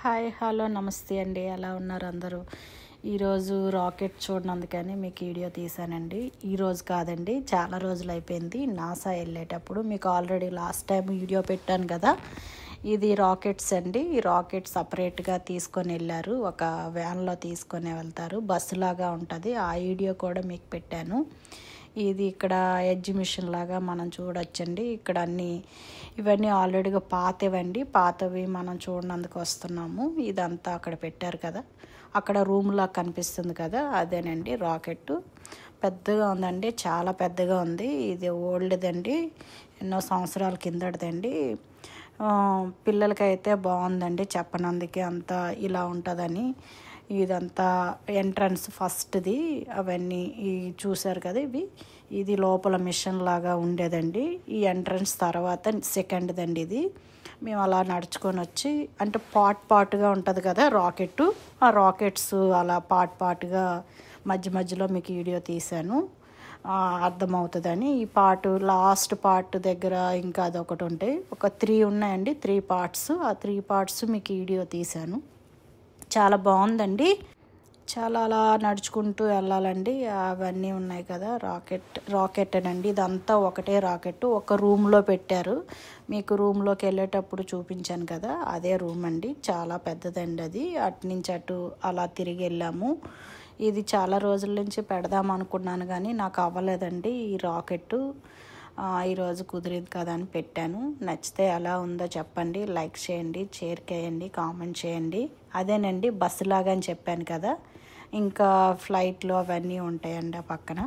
Hi hello నమస్తే అండి. ఎలా ఉన్నారు అందరూ? ఈరోజు రాకెట్ చూడనందుకని మీకు వీడియో తీసానండి. ఈరోజు కాదండి, చాలా రోజులు అయిపోయింది. నాసా వెళ్ళేటప్పుడు మీకు ఆల్రెడీ లాస్ట్ టైం వీడియో పెట్టాను కదా. ఇది రాకెట్స్ అండి. ఈ రాకెట్ సపరేట్గా తీసుకొని వెళ్ళారు, ఒక వ్యాన్లో తీసుకొని వెళ్తారు, బస్సులాగా ఉంటుంది. ఆ వీడియో కూడా మీకు పెట్టాను. ఇది ఇక్కడ ఎగ్జిబిషన్ లాగా మనం చూడొచ్చండి. ఇక్కడ ఇవన్నీ ఆల్రెడీగా పాతవి మనం చూడనందుకు వస్తున్నాము. ఇదంతా అక్కడ పెట్టారు కదా, అక్కడ రూమ్ లా కనిపిస్తుంది కదా, అదేనండి రాకెట్. పెద్దగా ఉందండి, చాలా పెద్దగా ఉంది. ఇది ఓల్డ్దండి, ఎన్నో సంవత్సరాల కిందటిదండి. పిల్లలకైతే బాగుందండి, చెప్పనందుకే అంతా ఇలా ఉంటుందని. ఇదంతా ఎంట్రన్స్ ఫస్ట్ది, అవన్నీ చూశారు కదా. ఇది లోపల మిషన్ లాగా ఉండేదండి. ఈ ఎంట్రన్స్ తర్వాత సెకండ్దండి ఇది. మేము అలా నడుచుకొని వచ్చి, అంటే పాటుగా ఉంటుంది కదా రాకెట్, ఆ రాకెట్స్ అలా పాటుగా మధ్యలో మీకు వీడియో తీశాను, అర్థమవుతుందని. ఈ లాస్ట్ పార్ట్ దగ్గర ఇంకా అదొకటి ఉంటాయి, ఒక 3 ఉన్నాయండి, 3 పార్ట్స్. ఆ 3 పార్ట్స్ మీకు వీడియో తీశాను. చాలా బాగుందండి. చాలా అలా నడుచుకుంటూ వెళ్ళాలండి. అవన్నీ ఉన్నాయి కదా, రాకెట్ అనండి. ఇదంతా ఒకటే రాకెట్, ఒక రూమ్లో పెట్టారు. మీకు రూమ్లోకి వెళ్ళేటప్పుడు చూపించాను కదా, అదే రూమ్ అండి. చాలా పెద్దదండి అది. అటు నుంచి అటు అలా తిరిగి వెళ్ళాము. ఇది చాలా రోజుల నుంచి పెడదాం అనుకున్నాను కానీ నాకు అవ్వలేదండి ఈ రాకెట్. ఈరోజు కుదిరింది కదా అని పెట్టాను. నచ్చితే ఎలా ఉందో చెప్పండి, లైక్ చేయండి, షేర్ చేయండి, కామెంట్ చేయండి. అదేనండి బస్సులాగా అని చెప్పాను కదా, ఇంకా ఫ్లైట్లు అవన్నీ ఉంటాయండి ఆ పక్కన.